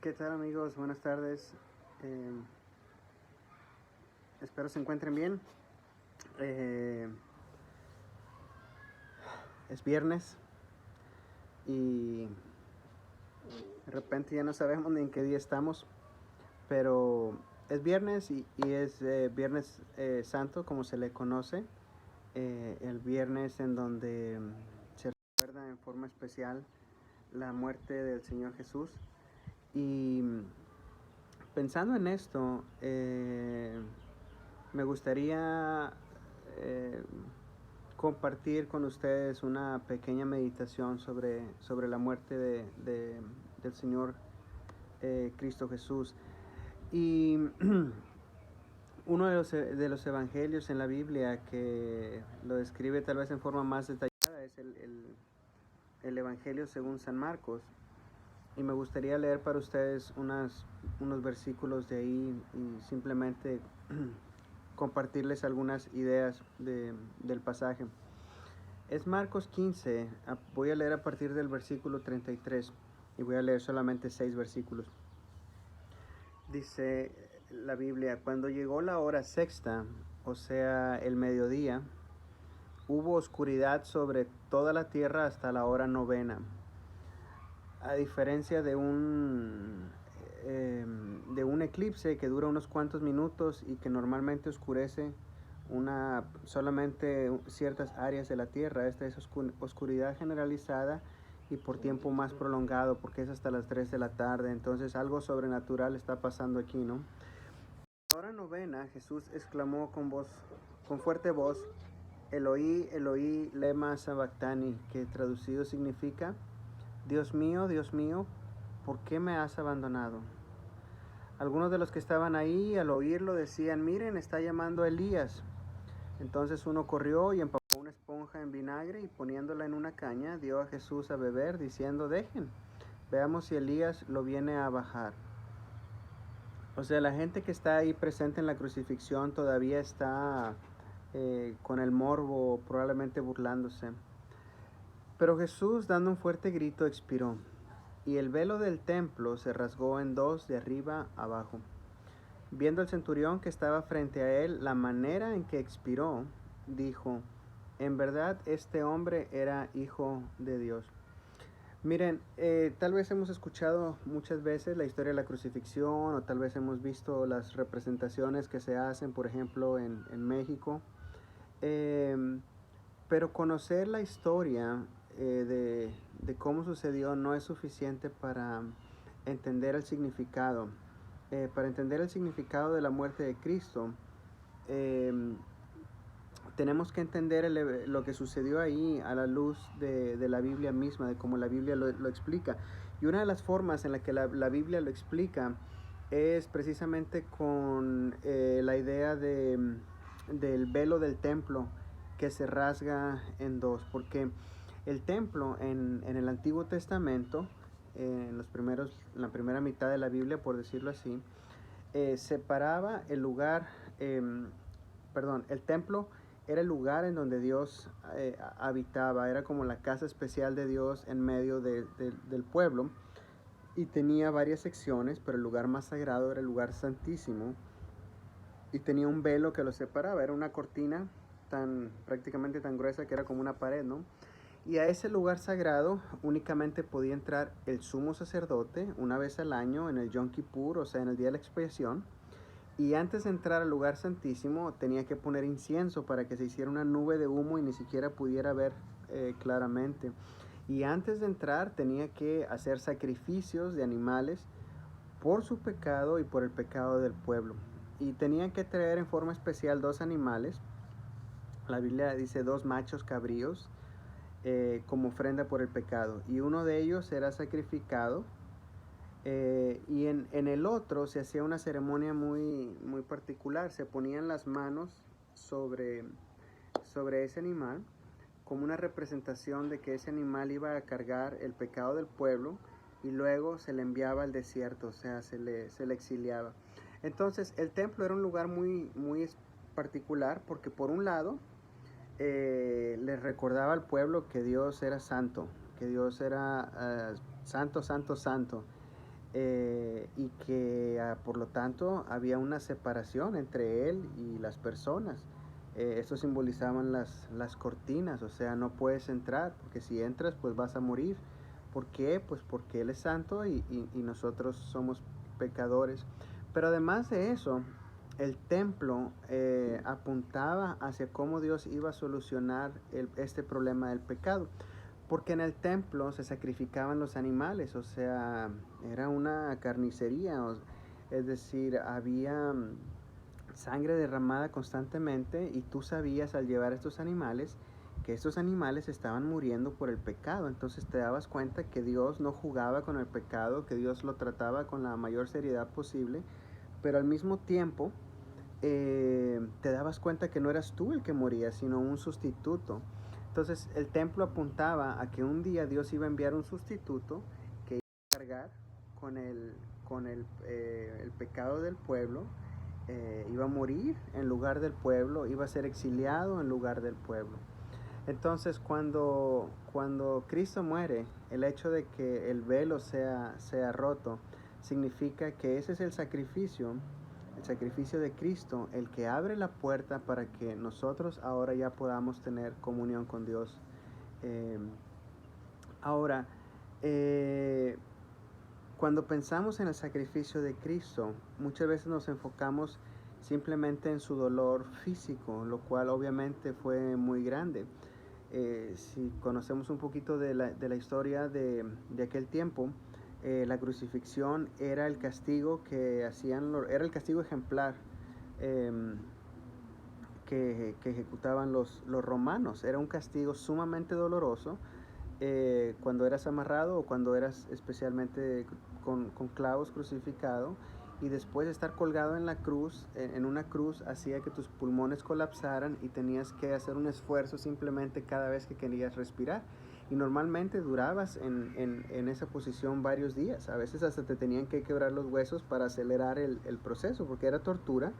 ¿Qué tal, amigos? Buenas tardes. Eh, Espero se encuentren bien. Eh, es viernes y de repente ya no sabemos ni en qué día estamos, pero es viernes y es viernes santo, como se le conoce. El viernes en donde se recuerda en forma especial la muerte del Señor Jesús. Y pensando en esto, me gustaría eh, compartir con ustedes una pequeña meditación sobre la muerte del Señor Cristo Jesús. Y uno de los evangelios en la Biblia que lo describe tal vez en forma más detallada es el Evangelio según San Marcos. Y me gustaría leer para ustedes unos versículos de ahí y simplemente compartirles algunas ideas del pasaje. Es Marcos 15, voy a leer a partir del versículo 33 y voy a leer solamente 6 versículos. Dice la Biblia: cuando llegó la hora sexta, o sea, el mediodía, hubo oscuridad sobre toda la tierra hasta la hora novena. A diferencia de un eclipse que dura unos cuantos minutos y que normalmente oscurece solamente ciertas áreas de la Tierra, esta es oscuridad generalizada y por tiempo más prolongado, porque es hasta las 3 de la tarde. Entonces algo sobrenatural está pasando aquí, ¿no? A la hora novena, Jesús exclamó con fuerte voz: Eloí, Eloí, lema sabactani, que traducido significa: Dios mío, ¿por qué me has abandonado? Algunos de los que estaban ahí al oírlo decían: miren, está llamando a Elías. Entonces uno corrió y empapó una esponja en vinagre y poniéndola en una caña dio a Jesús a beber, diciendo: dejen, veamos si Elías lo viene a bajar. O sea, la gente que está ahí presente en la crucifixión todavía está con el morbo, probablemente burlándose. Pero Jesús, dando un fuerte grito, expiró, y el velo del templo se rasgó en dos de arriba abajo. Viendo el centurión que estaba frente a él la manera en que expiró, dijo: en verdad este hombre era hijo de Dios. Miren, tal vez hemos escuchado muchas veces la historia de la crucifixión, o tal vez hemos visto las representaciones que se hacen, por ejemplo, en México. Pero conocer la historia de cómo sucedió no es suficiente para entender el significado. Para entender el significado de la muerte de Cristo, eh, tenemos que entender lo que sucedió ahí a la luz de la Biblia misma, de cómo la Biblia lo explica. Y una de las formas en la que la Biblia lo explica es precisamente con la idea del velo del templo que se rasga en dos, porque el templo en el Antiguo Testamento, en la primera mitad de la Biblia, por decirlo así, separaba el lugar, el templo era el lugar en donde Dios habitaba, era como la casa especial de Dios en medio del pueblo, y tenía varias secciones, pero el lugar más sagrado era el lugar santísimo, y tenía un velo que lo separaba, era una cortina prácticamente tan gruesa que era como una pared, ¿no? Y a ese lugar sagrado únicamente podía entrar el sumo sacerdote una vez al año en el Yom Kippur, o sea, en el día de la expiación. Y antes de entrar al lugar santísimo tenía que poner incienso para que se hiciera una nube de humo y ni siquiera pudiera ver claramente. Y antes de entrar tenía que hacer sacrificios de animales por su pecado y por el pecado del pueblo. Y tenían que traer en forma especial dos animales. La Biblia dice dos machos cabríos como ofrenda por el pecado. Y uno de ellos era sacrificado. Y en el otro se hacía una ceremonia muy particular. Se ponían las manos sobre ese animal como una representación de que ese animal iba a cargar el pecado del pueblo, y luego se le enviaba al desierto, o sea, se le exiliaba. Entonces el templo era un lugar muy particular, porque por un lado les recordaba al pueblo que Dios era santo, que Dios era santo, santo, santo. y que por lo tanto había una separación entre él y las personas. Esto simbolizaban las cortinas, o sea, no puedes entrar, porque si entras pues vas a morir. ¿Por qué? Pues porque Él es santo y nosotros somos pecadores. Pero además de eso, el templo apuntaba hacia cómo Dios iba a solucionar este problema del pecado. Porque en el templo se sacrificaban los animales, o sea, era una carnicería, es decir, había sangre derramada constantemente y tú sabías al llevar estos animales que estos animales estaban muriendo por el pecado. Entonces te dabas cuenta que Dios no jugaba con el pecado, que Dios lo trataba con la mayor seriedad posible, pero al mismo tiempo te dabas cuenta que no eras tú el que moría, sino un sustituto. Entonces el templo apuntaba a que un día Dios iba a enviar un sustituto que iba a cargar con el pecado del pueblo, iba a morir en lugar del pueblo, iba a ser exiliado en lugar del pueblo. Entonces cuando Cristo muere, el hecho de que el velo sea roto, significa que ese es el sacrificio de Cristo, el que abre la puerta para que nosotros ahora ya podamos tener comunión con Dios. Eh, ahora, eh, cuando pensamos en el sacrificio de Cristo, muchas veces nos enfocamos simplemente en su dolor físico, lo cual obviamente fue muy grande. Si conocemos un poquito de la historia de aquel tiempo, la crucifixión era el castigo que hacían, era el castigo ejemplar eh, que ejecutaban los romanos. Era un castigo sumamente doloroso cuando eras amarrado o cuando eras especialmente con clavos crucificado, y después estar colgado en la cruz, en una cruz, hacía que tus pulmones colapsaran y tenías que hacer un esfuerzo simplemente cada vez que querías respirar. Y normalmente durabas en esa posición varios días. A veces hasta te tenían que quebrar los huesos para acelerar el proceso, porque era tortura.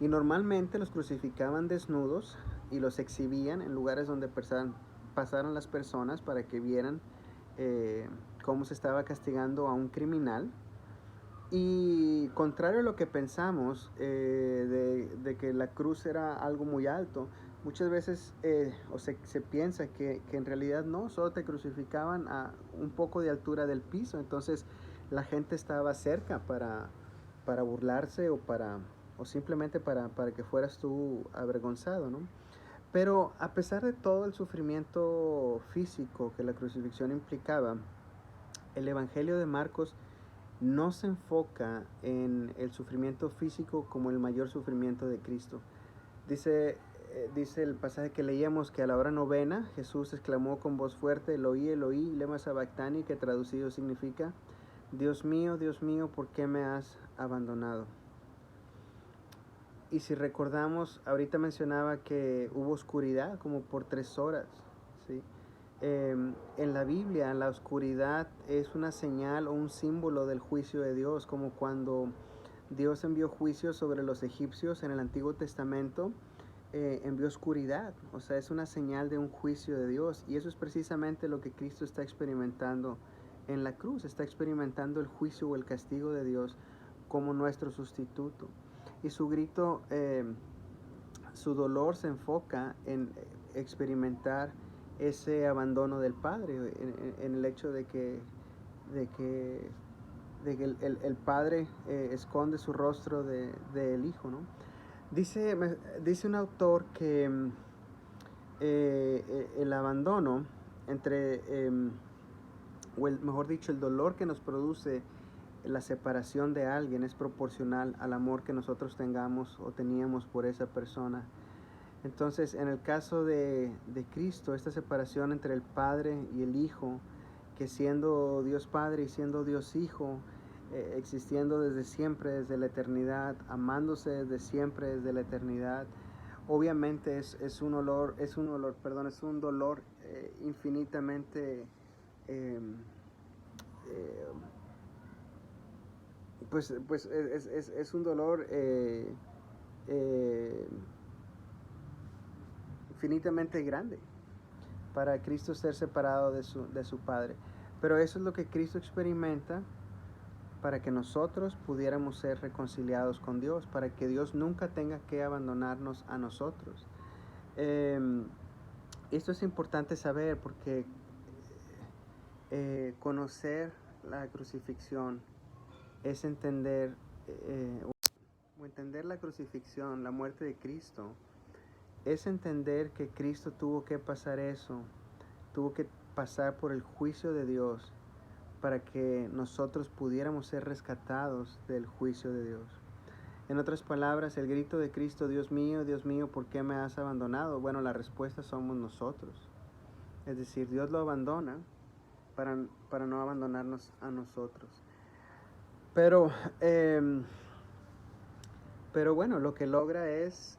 Y normalmente los crucificaban desnudos y los exhibían en lugares donde pasaran las personas para que vieran cómo se estaba castigando a un criminal. Y contrario a lo que pensamos de que la cruz era algo muy alto, muchas veces se piensa que en realidad no, solo te crucificaban a un poco de altura del piso. Entonces la gente estaba cerca para burlarse o simplemente para que fueras tú avergonzado, ¿no? Pero a pesar de todo el sufrimiento físico que la crucifixión implicaba, el Evangelio de Marcos no se enfoca en el sufrimiento físico como el mayor sufrimiento de Cristo. Dice el pasaje que leíamos que a la hora novena Jesús exclamó con voz fuerte: Eloí, Eloí, lema sabactani, que traducido significa: Dios mío, ¿por qué me has abandonado? Y si recordamos, ahorita mencionaba que hubo oscuridad como por 3 horas, ¿sí? En la Biblia, la oscuridad es una señal o un símbolo del juicio de Dios, como cuando Dios envió juicio sobre los egipcios en el Antiguo Testamento, envió oscuridad, o sea, es una señal de un juicio de Dios. Y eso es precisamente lo que Cristo está experimentando en la cruz, está experimentando el juicio o el castigo de Dios como nuestro sustituto. Y su grito, su dolor se enfoca en experimentar ese abandono del Padre, en el hecho de que el Padre esconde su rostro del Hijo, ¿no? Dice un autor que el abandono o mejor dicho, el dolor que nos produce la separación de alguien es proporcional al amor que nosotros tengamos o teníamos por esa persona. Entonces, en el caso de Cristo, esta separación entre el Padre y el Hijo, que siendo Dios Padre y siendo Dios Hijo, existiendo desde siempre, desde la eternidad, amándose desde siempre, desde la eternidad, obviamente es un dolor infinitamente eh, pues es un dolor infinitamente grande para Cristo ser separado de su Padre. Pero eso es lo que Cristo experimenta para que nosotros pudiéramos ser reconciliados con Dios, para que Dios nunca tenga que abandonarnos a nosotros. Esto es importante saber porque conocer la crucifixión es entender la crucifixión, la muerte de Cristo, es entender que Cristo tuvo que pasar eso, tuvo que pasar por el juicio de Dios para que nosotros pudiéramos ser rescatados del juicio de Dios. En otras palabras, el grito de Cristo, Dios mío, ¿por qué me has abandonado? Bueno, la respuesta somos nosotros. Es decir, Dios lo abandona para no abandonarnos a nosotros. Pero bueno, lo que logra es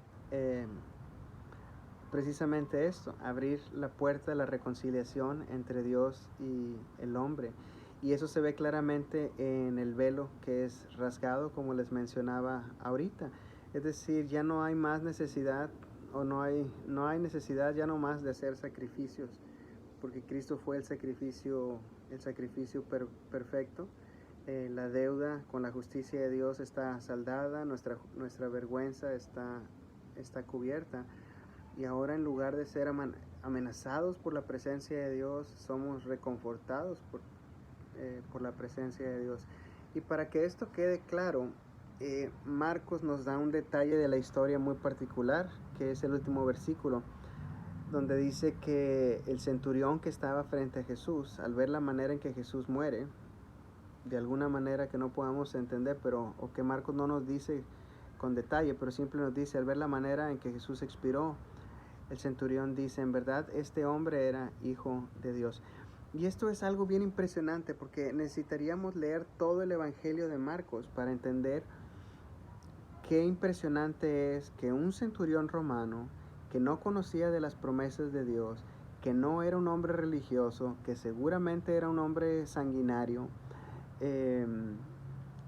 precisamente esto, abrir la puerta de la reconciliación entre Dios y el hombre. Y eso se ve claramente en el velo que es rasgado, como les mencionaba ahorita. Es decir, ya no hay más necesidad, o no hay necesidad ya no más de hacer sacrificios, porque Cristo fue el sacrificio perfecto. La deuda con la justicia de Dios está saldada, nuestra vergüenza está cubierta. Y ahora, en lugar de ser amenazados por la presencia de Dios, somos reconfortados por la presencia de Dios. Y para que esto quede claro, Marcos nos da un detalle de la historia muy particular, que es el último versículo, donde dice que el centurión que estaba frente a Jesús, al ver la manera en que Jesús muere, de alguna manera que no podamos entender, o que Marcos no nos dice con detalle, pero siempre nos dice, al ver la manera en que Jesús expiró, el centurión dice, en verdad este hombre era hijo de Dios. Y esto es algo bien impresionante, porque necesitaríamos leer todo el Evangelio de Marcos para entender qué impresionante es que un centurión romano, que no conocía de las promesas de Dios, que no era un hombre religioso, que seguramente era un hombre sanguinario,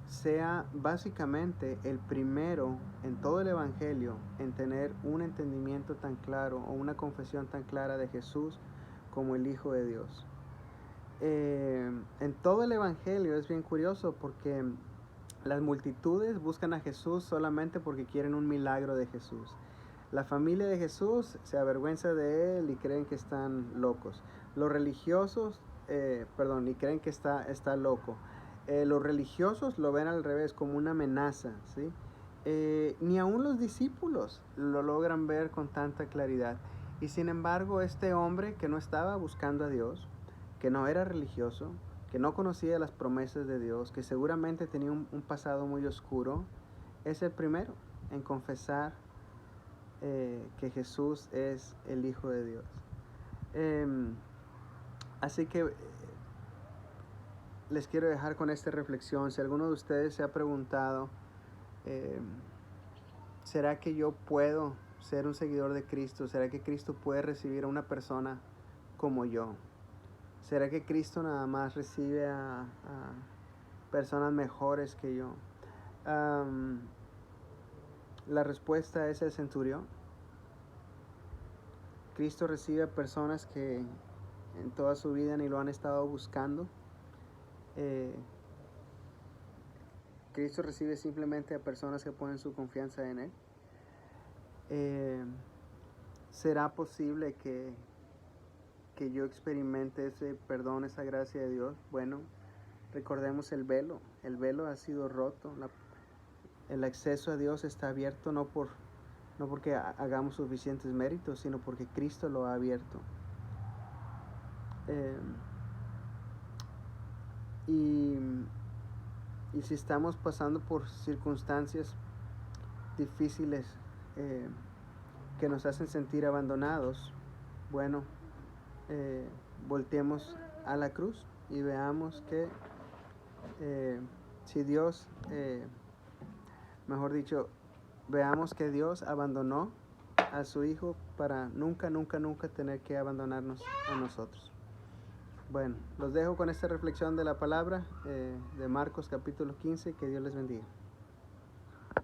sea básicamente el primero en todo el Evangelio en tener un entendimiento tan claro o una confesión tan clara de Jesús como el Hijo de Dios. En todo el Evangelio es bien curioso, porque las multitudes buscan a Jesús solamente porque quieren un milagro de Jesús. La familia de Jesús se avergüenza de él y creen que están locos. Los religiosos, y creen que está loco. Los religiosos lo ven al revés, como una amenaza, ¿sí? Ni aún los discípulos lo logran ver con tanta claridad. Y sin embargo, este hombre que no estaba buscando a Dios, que no era religioso, que no conocía las promesas de Dios, que seguramente tenía un pasado muy oscuro, es el primero en confesar que Jesús es el Hijo de Dios. Así que les quiero dejar con esta reflexión. Si alguno de ustedes se ha preguntado, ¿será que yo puedo ser un seguidor de Cristo? ¿Será que Cristo puede recibir a una persona como yo? ¿Será que Cristo nada más recibe a personas mejores que yo? La respuesta es el centurión. Cristo recibe a personas que en toda su vida ni lo han estado buscando. Cristo recibe simplemente a personas que ponen su confianza en Él. ¿Será posible que yo experimente ese perdón, esa gracia de Dios? Bueno, recordemos el velo. El velo ha sido roto. El acceso a Dios está abierto no porque hagamos suficientes méritos, sino porque Cristo lo ha abierto. Y si estamos pasando por circunstancias difíciles que nos hacen sentir abandonados, bueno, volteemos a la cruz y veamos que si Dios, veamos que Dios abandonó a su Hijo para nunca tener que abandonarnos a nosotros. Bueno, los dejo con esta reflexión de la palabra de Marcos capítulo 15. Que Dios les bendiga.